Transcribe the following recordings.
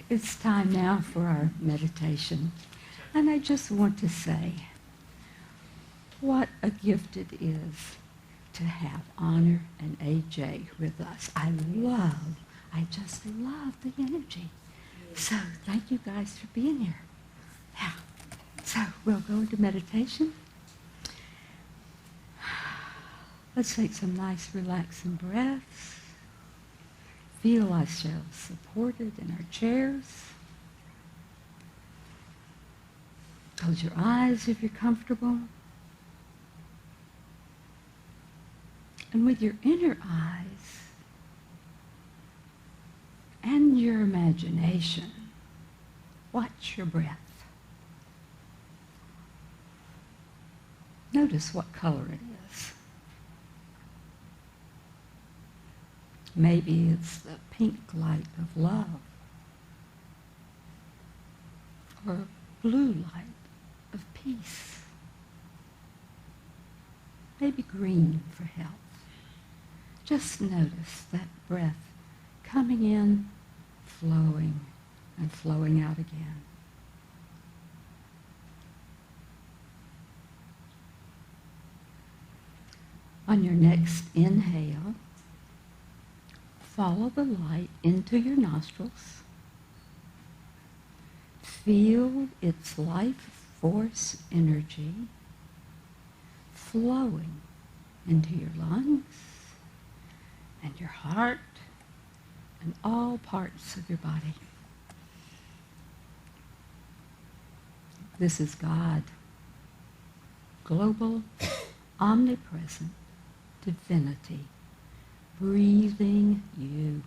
It's time now for our meditation. And I just want to say what a gift it is to have Honor and AJ with us. I just love the energy. So thank you guys for being here. Now, so we'll go into meditation. Let's take some nice relaxing breaths. Feel ourselves supported in our chairs. Close your eyes if you're comfortable. And with your inner eyes and your imagination, watch your breath. Notice what color it is. Maybe it's the pink light of love, or blue light of peace. Maybe green for health. Just notice that breath coming in, flowing, and flowing out again. On your next inhale, follow the light into your nostrils. Feel its life force energy flowing into your lungs and your heart and all parts of your body. This is God, global, omnipresent divinity, breathing you.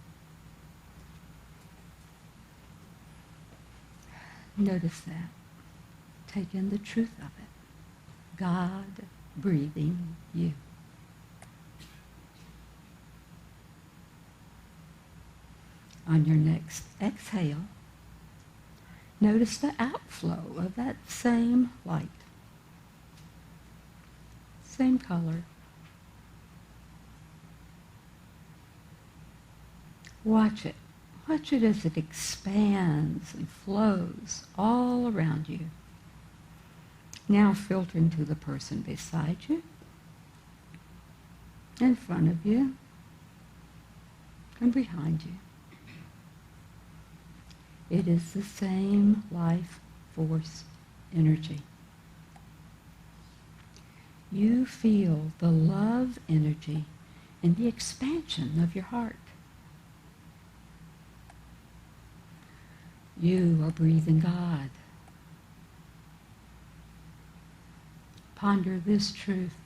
Notice that. Take in the truth of it. God breathing you. On your next exhale, notice the outflow of that same light. Same color. Watch it. Watch it as it expands and flows all around you. Now filtering to the person beside you, in front of you, and behind you. It is the same life force energy. You feel the love energy in the expansion of your heart. You are breathing God. Ponder this truth.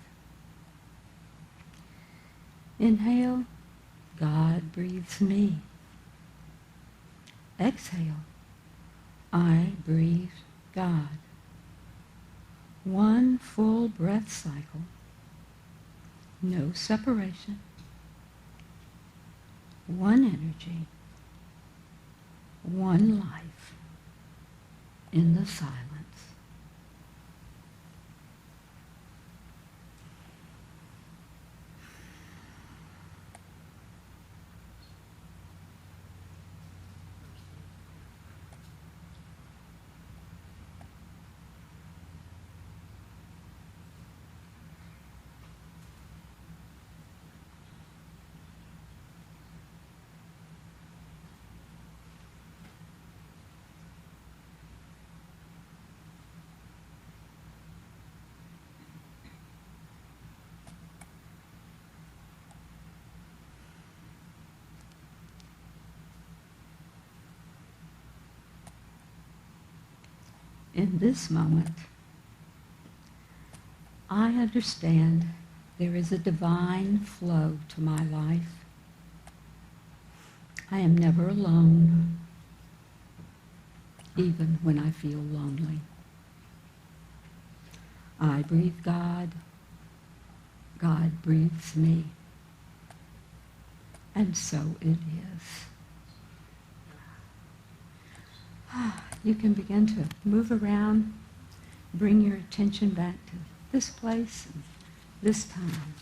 Inhale, God breathes me. Exhale, I breathe God. One full breath cycle. No separation. One energy. One life in the silence. In this moment, I understand there is a divine flow to my life. I am never alone, even when I feel lonely. I breathe God. God breathes me. And so it is. You can begin to move around, bring your attention back to this place and this time.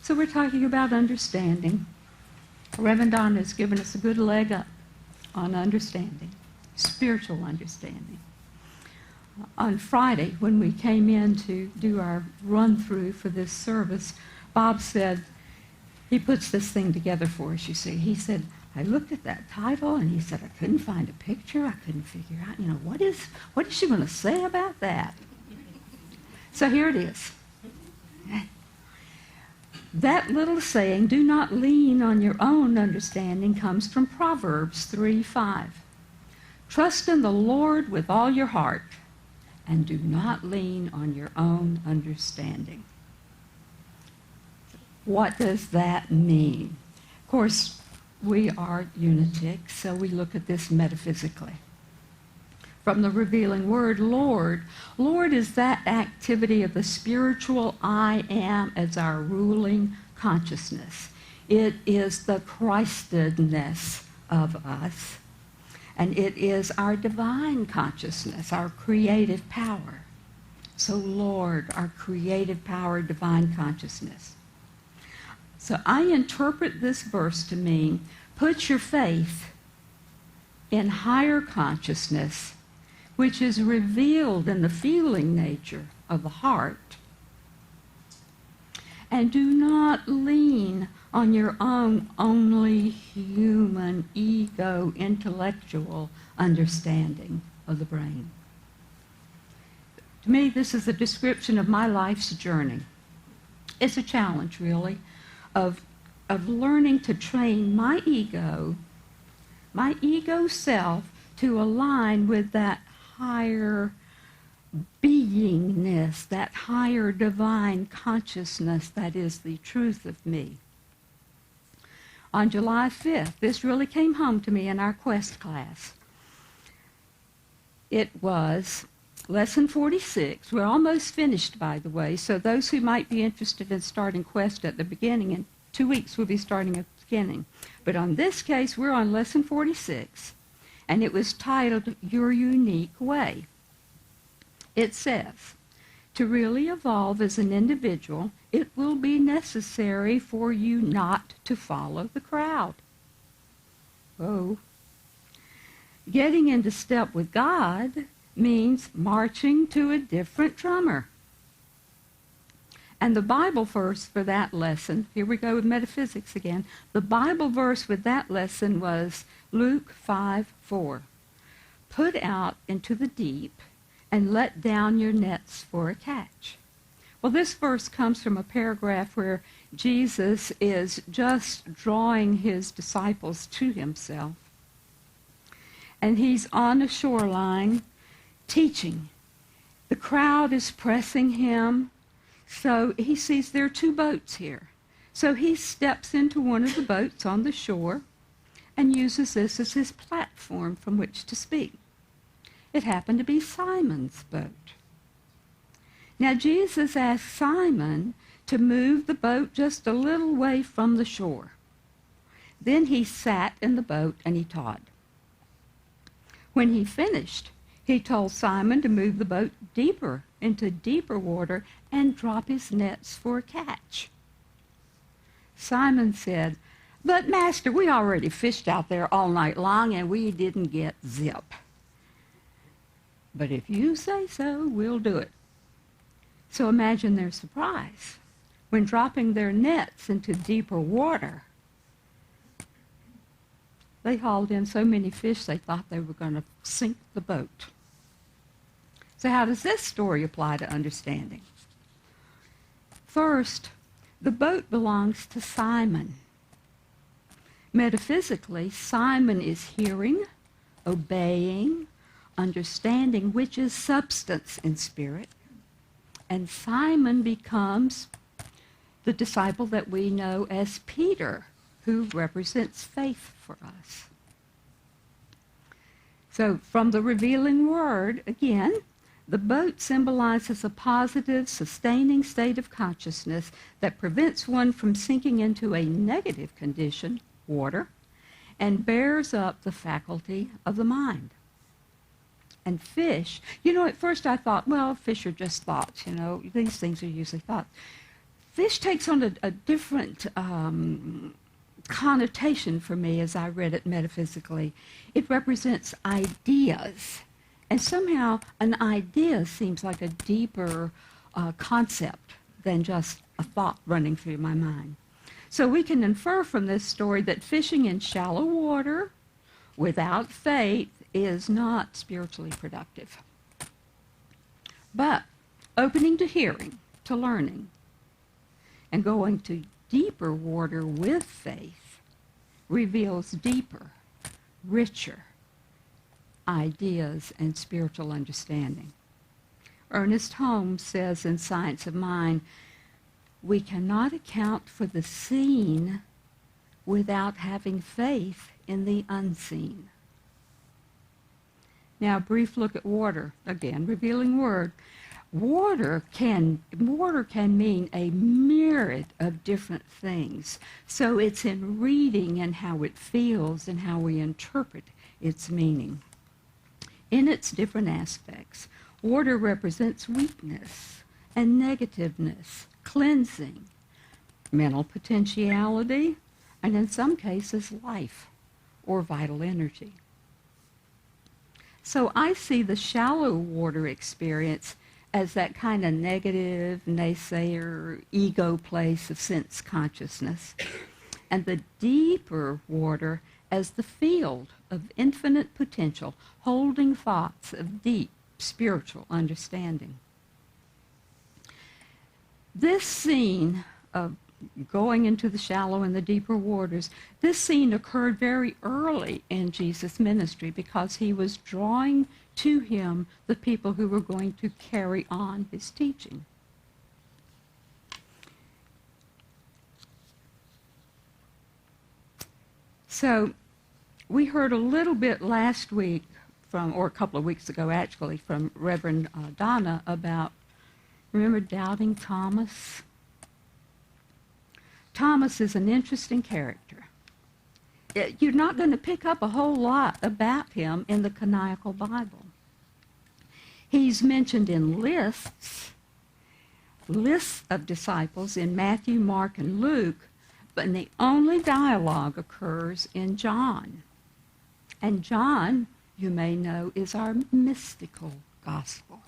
So we're talking about understanding. Reverend Donna has given us a good leg up on understanding, spiritual understanding. On Friday, when we came in to do our run-through for this service, Bob said, he puts this thing together for us, you see. He said, I looked at that title, and he said, I couldn't find a picture. I couldn't figure out, what is she going to say about that? So here it is. That little saying, do not lean on your own understanding, comes from Proverbs 3:5. Trust in the Lord with all your heart, and do not lean on your own understanding. What does that mean? Of course, we are unitics, so we look at this metaphysically. From the revealing word, Lord is that activity of the spiritual I am as our ruling consciousness. It is the Christedness of us, and it is our divine consciousness, our creative power. So Lord, our creative power, divine consciousness. So I interpret this verse to mean, put your faith in higher consciousness, which is revealed in the feeling nature of the heart, and do not lean on your own only human, ego, intellectual understanding of the brain. To me, this is a description of my life's journey. It's a challenge, really, of learning to train my ego self, to align with that higher beingness, that higher divine consciousness that is the truth of me. On July 5th, this really came home to me in our Quest class. It was lesson 46. We're almost finished, by the way, so those who might be interested in starting Quest at the beginning, in 2 weeks we'll be starting at the beginning. But on this case, we're on lesson 46. And it was titled, Your Unique Way. It says, to really evolve as an individual, it will be necessary for you not to follow the crowd. Oh. Getting into step with God means marching to a different drummer. And the Bible verse for that lesson, here we go with metaphysics again, the Bible verse with that lesson was Luke 5:4. Put out into the deep and let down your nets for a catch. Well, this verse comes from a paragraph where Jesus is just drawing his disciples to himself. And he's on a shoreline teaching. The crowd is pressing him. So he sees there are 2 boats here. So he steps into one of the boats on the shore and uses this as his platform from which to speak. It happened to be Simon's boat. Now Jesus asked Simon to move the boat just a little way from the shore. Then he sat in the boat and he taught. When he finished, he told Simon to move the boat deeper into deeper water and drop his nets for a catch. Simon said, but Master, we already fished out there all night long and we didn't get zip. But if you say so, we'll do it. So imagine their surprise when dropping their nets into deeper water. They hauled in so many fish they thought they were going to sink the boat. So how does this story apply to understanding? First, the boat belongs to Simon. Metaphysically, Simon is hearing, obeying, understanding, which is substance in spirit. And Simon becomes the disciple that we know as Peter, who represents faith for us. So from the revealing word, again, the boat symbolizes a positive, sustaining state of consciousness that prevents one from sinking into a negative condition, water, and bears up the faculty of the mind. And fish, at first I thought, well, fish are just thoughts, these things are usually thoughts. fish takes on a different connotation for me as I read it metaphysically. It represents ideas. And somehow an idea seems like a deeper concept than just a thought running through my mind. So we can infer from this story that fishing in shallow water without faith is not spiritually productive. But opening to hearing, to learning, and going to deeper water with faith reveals deeper, richer ideas and spiritual understanding. Ernest Holmes says in Science of Mind, we cannot account for the seen without having faith in the unseen. Now, a brief look at water. Again, revealing word. Water can mean a myriad of different things. So it's in reading and how it feels and how we interpret its meaning. In its different aspects, water represents weakness and negativeness, cleansing, mental potentiality, and in some cases, life or vital energy. So I see the shallow water experience as that kind of negative, naysayer, ego place of sense consciousness, and the deeper water as the field of infinite potential, holding thoughts of deep spiritual understanding. This scene of going into the shallow and the deeper waters, this scene occurred very early in Jesus' ministry because he was drawing to him the people who were going to carry on his teaching. So we heard a little bit last week or a couple of weeks ago actually, from Reverend Donna about, remember doubting Thomas? Thomas is an interesting character. You're not going to pick up a whole lot about him in the canonical Bible. He's mentioned in lists of disciples in Matthew, Mark, and Luke, but the only dialogue occurs in John. And John, you may know, is our mystical gospel.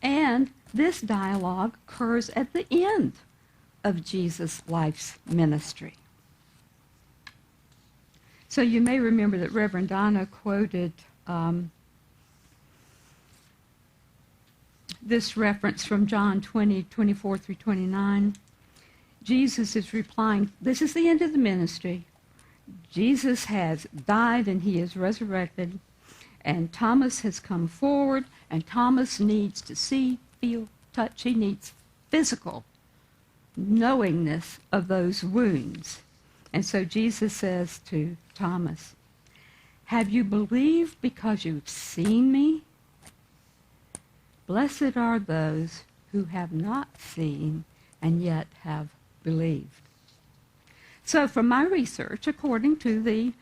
And this dialogue occurs at the end of Jesus' life's ministry. So you may remember that Reverend Donna quoted this reference from John 20:24 through 29. Jesus is replying, this is the end of the ministry. Jesus has died and he is resurrected, and Thomas has come forward, and Thomas needs to see, feel, touch. He needs physical knowingness of those wounds. And so Jesus says to Thomas, have you believed because you've seen me? Blessed are those who have not seen and yet have believed. So from my research, according to the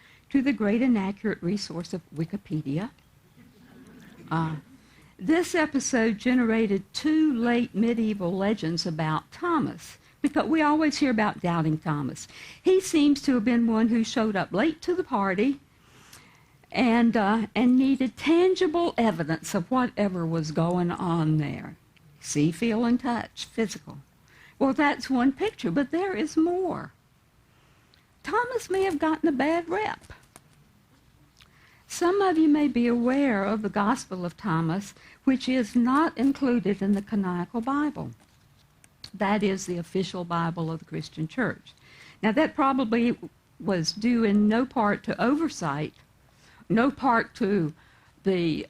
great and accurate resource of Wikipedia, this episode generated 2 late medieval legends about Thomas, because we always hear about doubting Thomas. He seems to have been one who showed up late to the party and needed tangible evidence of whatever was going on there. See, feel, and touch, physical. Well, that's one picture, but there is more. Thomas may have gotten a bad rep. Some of you may be aware of the Gospel of Thomas, which is not included in the canonical Bible. That is the official Bible of the Christian Church. Now, that probably was due in no part to oversight, no part to the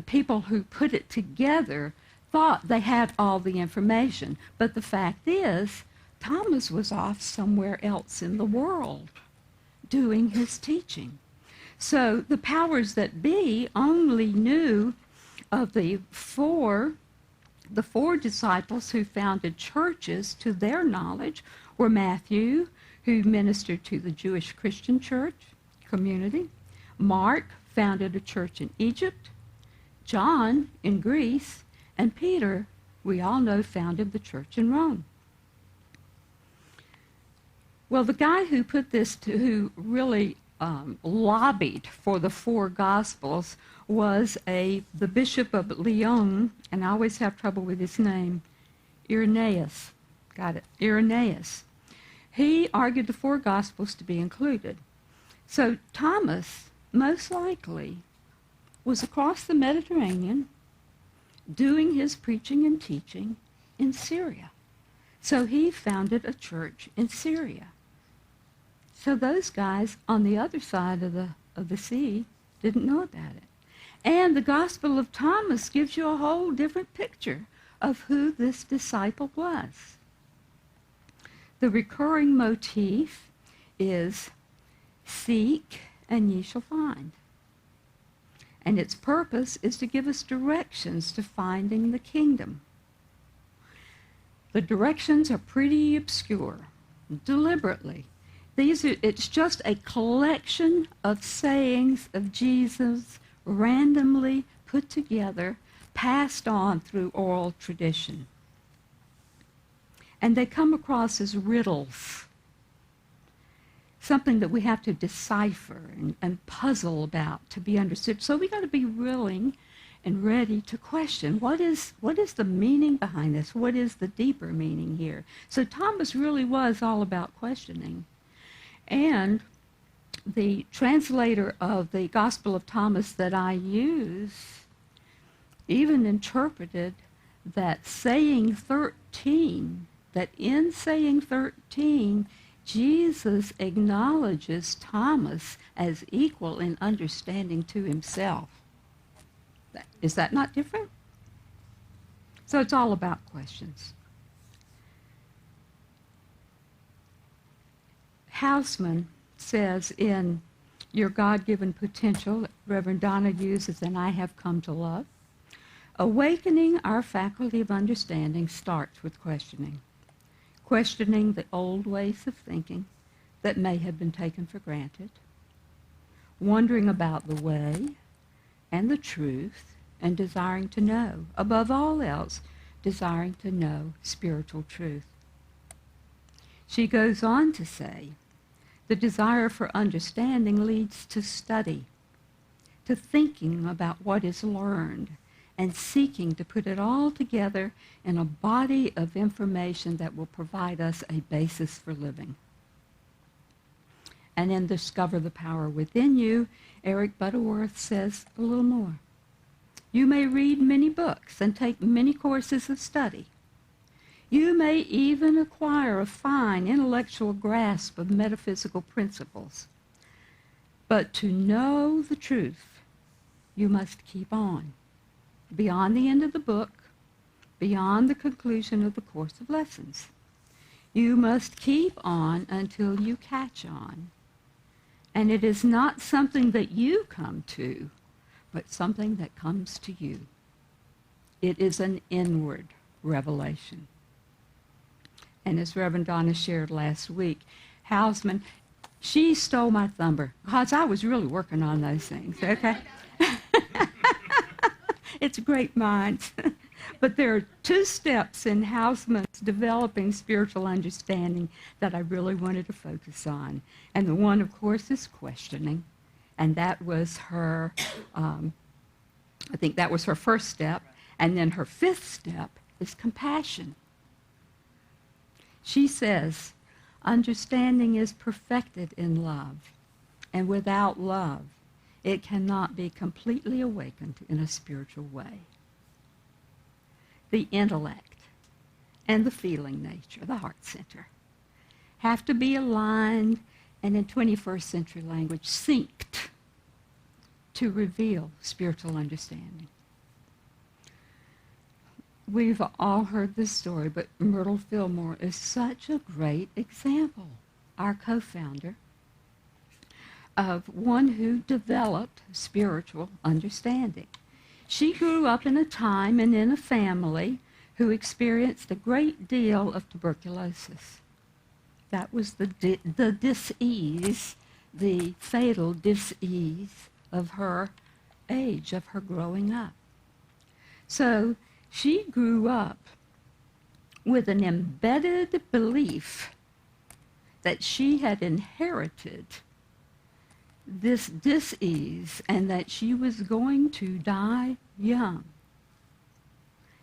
people who put it together thought they had all the information. But the fact is, Thomas was off somewhere else in the world doing his teaching. So the powers that be only knew of the four disciples who founded churches. To their knowledge were Matthew, who ministered to the Jewish Christian church community. Mark founded a church in Egypt. John in Greece. And Peter we all know founded the church in Rome. Well, the guy who put this who really lobbied for the four Gospels was the Bishop of Lyon, and I always have trouble with his name, Irenaeus. Got it, Irenaeus. He argued the four Gospels to be included. So Thomas, most likely, was across the Mediterranean doing his preaching and teaching in Syria. So he founded a church in Syria. So those guys on the other side of the sea didn't know about it. And the Gospel of Thomas gives you a whole different picture of who this disciple was. The recurring motif is seek and ye shall find. And its purpose is to give us directions to finding the kingdom. The directions are pretty obscure, deliberately. It's just a collection of sayings of Jesus randomly put together, passed on through oral tradition. And they come across as riddles, something that we have to decipher and puzzle about to be understood. So we got to be willing and ready to question, what is the meaning behind this? What is the deeper meaning here? So Thomas really was all about questioning. And the translator of the Gospel of Thomas that I use even interpreted that saying 13, that in saying 13, Jesus acknowledges Thomas as equal in understanding to himself. Is that not different? So it's all about questions. Hausman says in Your God-Given Potential, that Reverend Donna uses and I have come to love, awakening our faculty of understanding starts with questioning. Questioning the old ways of thinking that may have been taken for granted. Wondering about the way and the truth and desiring to know. Above all else, desiring to know spiritual truth. She goes on to say, the desire for understanding leads to study, to thinking about what is learned, and seeking to put it all together in a body of information that will provide us a basis for living. And in Discover the Power Within You, Eric Butterworth says a little more. You may read many books and take many courses of study. You may even acquire a fine intellectual grasp of metaphysical principles. But to know the truth, you must keep on, beyond the end of the book, beyond the conclusion of the course of lessons. You must keep on until you catch on. And it is not something that you come to, but something that comes to you. It is an inward revelation. And as Reverend Donna shared last week, Hausman, she stole my thunder, because I was really working on those things, okay? It's great minds. But there are two steps in Hausman's developing spiritual understanding that I really wanted to focus on. And the one, of course, is questioning. And that was her, I think that was her first step. And then her fifth step is compassion. She says, understanding is perfected in love. And without love, it cannot be completely awakened in a spiritual way. The intellect and the feeling nature, the heart center, have to be aligned and in 21st century language, synced to reveal spiritual understanding. We've all heard this story, but Myrtle Fillmore is such a great example, our co-founder, of one who developed spiritual understanding. She grew up in a time and in a family who experienced a great deal of tuberculosis. That was the dis-ease, the fatal dis-ease of her age, of her growing up. So She grew up with an embedded belief that she had inherited this dis-ease and that she was going to die young.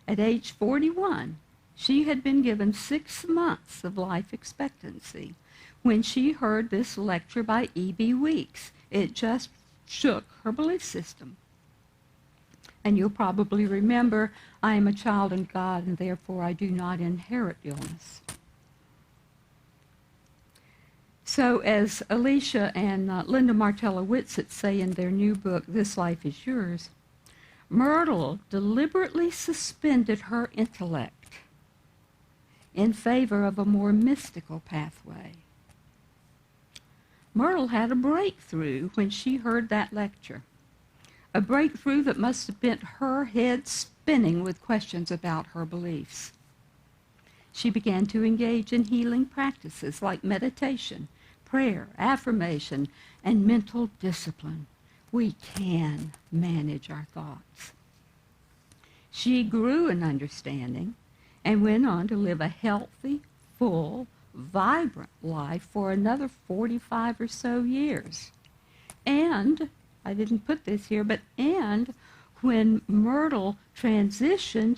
At age 41, she had been given 6 months of life expectancy when she heard this lecture by E.B. Weeks. It just shook her belief system. And you'll probably remember, I am a child of God, and therefore I do not inherit illness. So as Alicia and Linda Martella Whitsett say in their new book, This Life is Yours, Myrtle deliberately suspended her intellect in favor of a more mystical pathway. Myrtle had a breakthrough when she heard that lecture, a breakthrough that must have bent her head spinning with questions about her beliefs. She began to engage in healing practices like meditation, prayer, affirmation, and mental discipline. We can manage our thoughts. She grew in understanding and went on to live a healthy, full, vibrant life for another 45 or so years. And, I didn't put this here, and when Myrtle transitioned,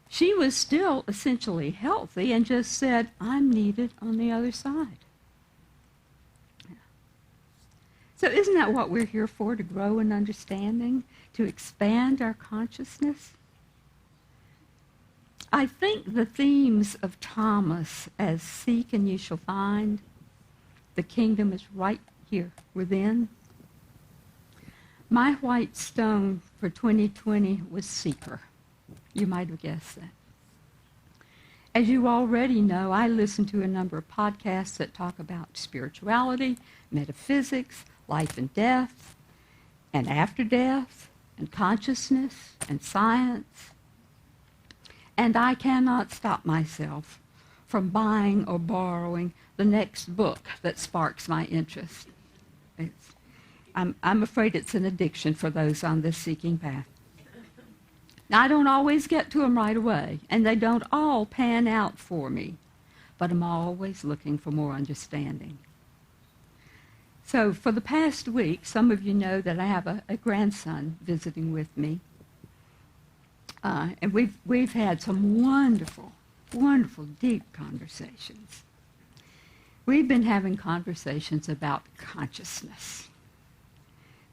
she was still essentially healthy and just said, I'm needed on the other side. So isn't that what we're here for, to grow in understanding, to expand our consciousness? I think the themes of Thomas as seek and you shall find, the kingdom is right here within. My white stone for 2020 was seeker. You might have guessed that. As you already know, I listen to a number of podcasts that talk about spirituality, metaphysics, life and death, and after death, and consciousness, and science. And I cannot stop myself from buying or borrowing the next book that sparks my interest. I'm afraid it's an addiction for those on this seeking path. Now, I don't always get to them right away, and they don't all pan out for me, but I'm always looking for more understanding. So for the past week, some of you know that I have a grandson visiting with me. And we've had some wonderful, wonderful, deep conversations. We've been having conversations about consciousness.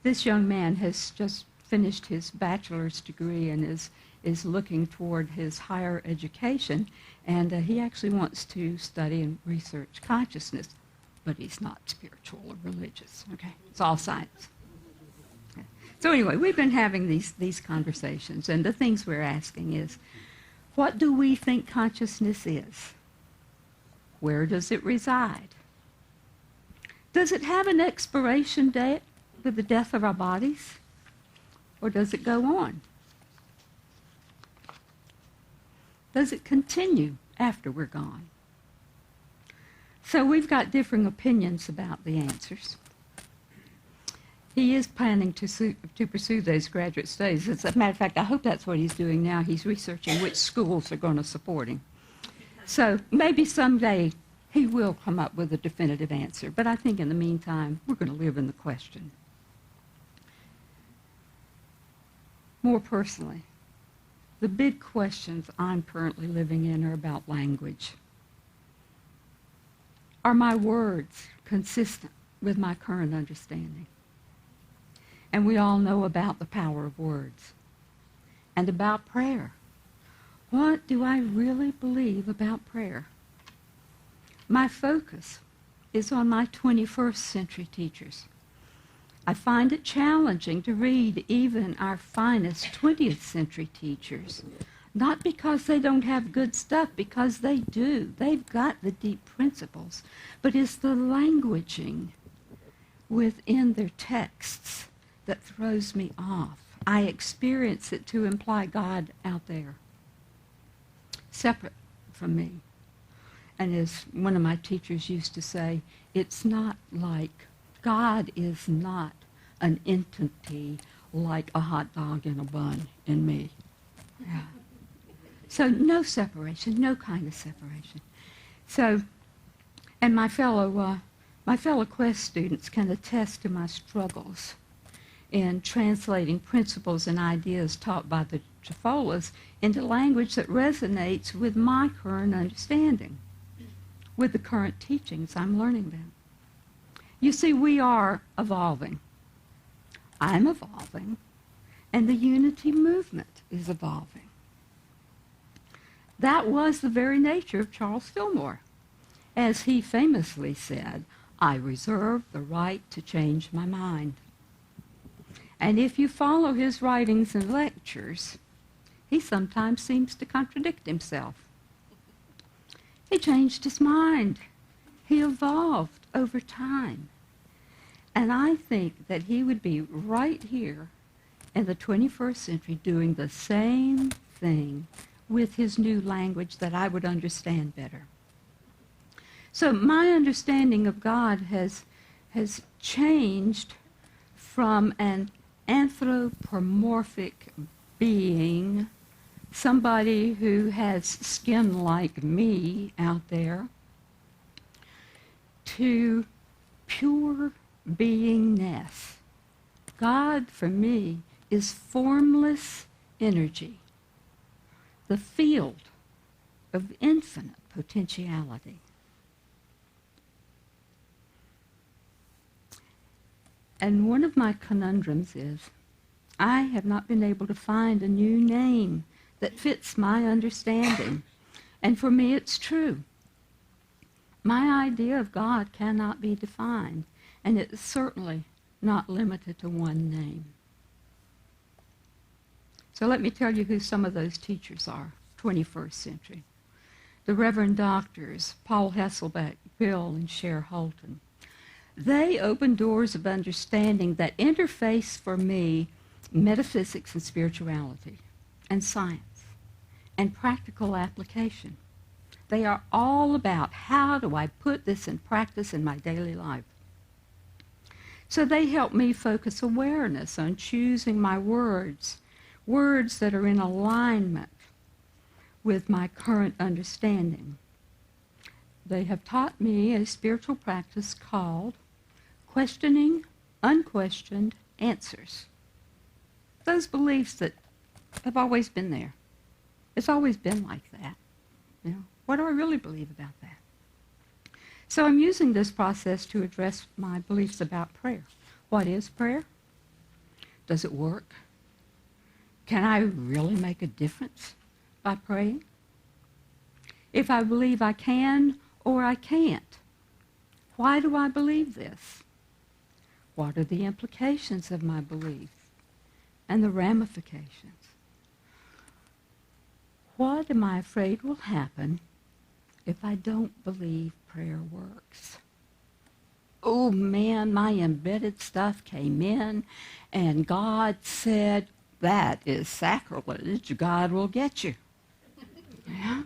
This young man has just finished his bachelor's degree and is looking toward his higher education, and he actually wants to study and research consciousness, but he's not spiritual or religious, okay? It's all science. Okay. So anyway, we've been having these conversations, and the things we're asking is, what do we think consciousness is? Where does it reside? Does it have an expiration date with the death of our bodies? Or does it go on? Does it continue after we're gone? So we've got differing opinions about the answers. He is planning to pursue those graduate studies. As a matter of fact, I hope that's what he's doing now. He's researching which schools are going to support him. So maybe someday he will come up with a definitive answer. But I think in the meantime, we're going to live in the question. More personally, the big questions I'm currently living in are about language. Are my words consistent with my current understanding? And we all know about the power of words. And about prayer. What do I really believe about prayer? My focus is on my 21st century teachers. I find it challenging to read even our finest 20th century teachers, not because they don't have good stuff, because they do. They've got the deep principles, but it's the languaging within their texts that throws me off. I experience it to imply God out there, separate from me. And as one of my teachers used to say, it's not like God is not an entity like a hot dog in a bun in me. Yeah. So no separation, no kind of separation. So, and my fellow Quest students can attest to my struggles in translating principles and ideas taught by the Jafolas into language that resonates with my current understanding, with the current teachings I'm learning about. You see, we are evolving. I'm evolving, and the unity movement is evolving. That was the very nature of Charles Fillmore. As he famously said, I reserve the right to change my mind. And if you follow his writings and lectures, he sometimes seems to contradict himself. He changed his mind. He evolved over time. And I think that he would be right here in the 21st century doing the same thing with his new language that I would understand better. So my understanding of God has changed from an anthropomorphic being, somebody who has skin like me out there, to pure beingness. God, for me, is formless energy, the field of infinite potentiality. And one of my conundrums is, I have not been able to find a new name that fits my understanding. And for me, it's true. My idea of God cannot be defined, and it's certainly not limited to one name. So let me tell you who some of those teachers are, 21st century. The Reverend Doctors, Paul Hasselbeck, Bill and Cher Holton. They open doors of understanding that interface for me metaphysics and spirituality and science and practical application. They are all about how do I put this in practice in my daily life. So they help me focus awareness on choosing my words that are in alignment with my current understanding. They have taught me a spiritual practice called questioning unquestioned answers. Those beliefs that have always been there. It's always been like that. You know, what do I really believe about that? So I'm using this process to address my beliefs about prayer. What is prayer? Does it work? Can I really make a difference by praying? If I believe I can or I can't, why do I believe this? What are the implications of my belief and the ramifications? What am I afraid will happen if I don't believe prayer works? Oh man, my embedded stuff came in and God said, that is sacrilege. God will get you. Yeah?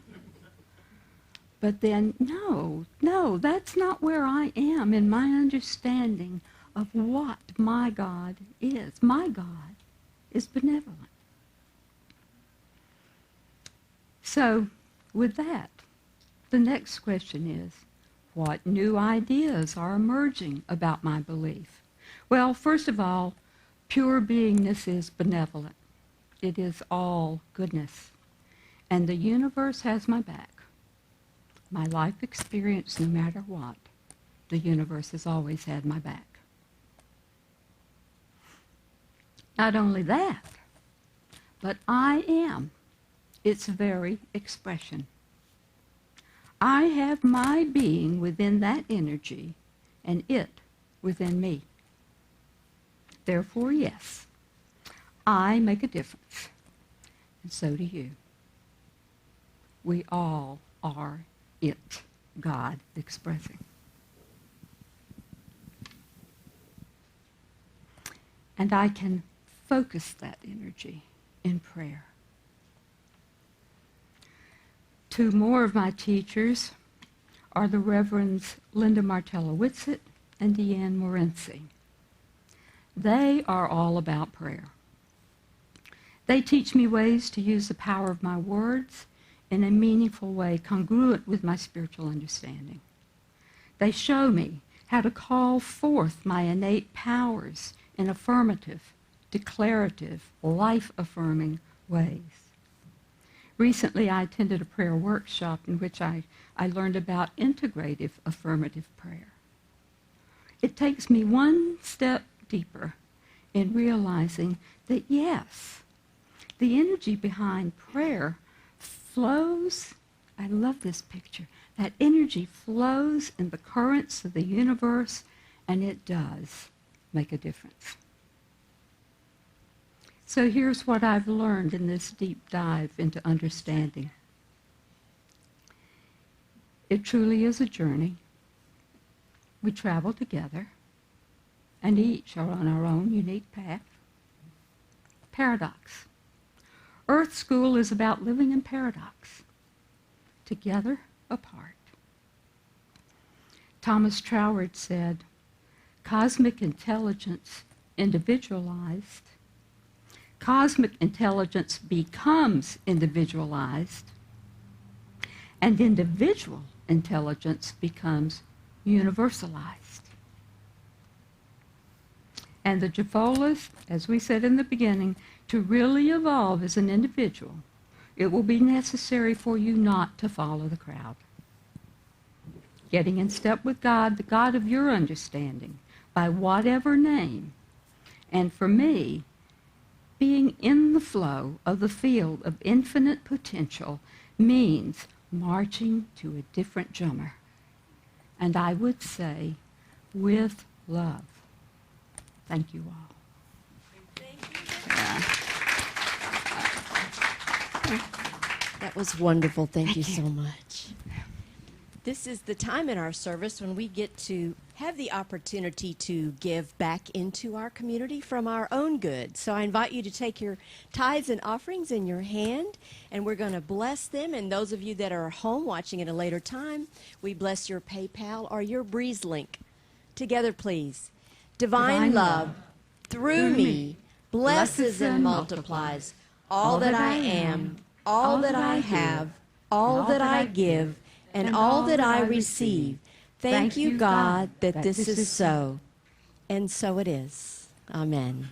But then, no, that's not where I am in my understanding of what my God is. My God is benevolent. So, with that, the next question is, what new ideas are emerging about my belief? Well, first of all, pure beingness is benevolent. It is all goodness. And the universe has my back. My life experience, no matter what, the universe has always had my back. Not only that, but I am its very expression. I have my being within that energy and it within me. Therefore, yes, I make a difference, and so do you. We all are it, God expressing. And I can focus that energy in prayer. Two more of my teachers are the Reverends Linda Martella-Whitsitt and Deanne Morency. They are all about prayer. They teach me ways to use the power of my words in a meaningful way congruent with my spiritual understanding. They show me how to call forth my innate powers in affirmative, declarative, life-affirming ways. Recently, I attended a prayer workshop in which I learned about integrative affirmative prayer. It takes me one step deeper in realizing that, yes, the energy behind prayer flows. I love this picture. That energy flows in the currents of the universe, and it does make a difference. So here's what I've learned in this deep dive into understanding. It truly is a journey. We travel together, and each are on our own unique path. Paradox. Earth School is about living in paradox, together, apart. Thomas Troward said, cosmic intelligence individualized, cosmic intelligence becomes individualized, and individual intelligence becomes universalized. And the Jafolas, as we said in the beginning, to really evolve as an individual, it will be necessary for you not to follow the crowd. Getting in step with God, the God of your understanding, by whatever name. And for me, being in the flow of the field of infinite potential means marching to a different drummer. And I would say, with love. Thank you all. That was wonderful. Thank you so much. This is the time in our service when we get to have the opportunity to give back into our community from our own good. So I invite you to take your tithes and offerings in your hand, and we're going to bless them. And those of you that are home watching at a later time, we bless your PayPal or your Breeze link. Together, please. Divine love, through me, blesses and multiplies all that I am, all that I have, all that I give, and all that I receive. Thank you, God, that this is so. And so it is. Amen.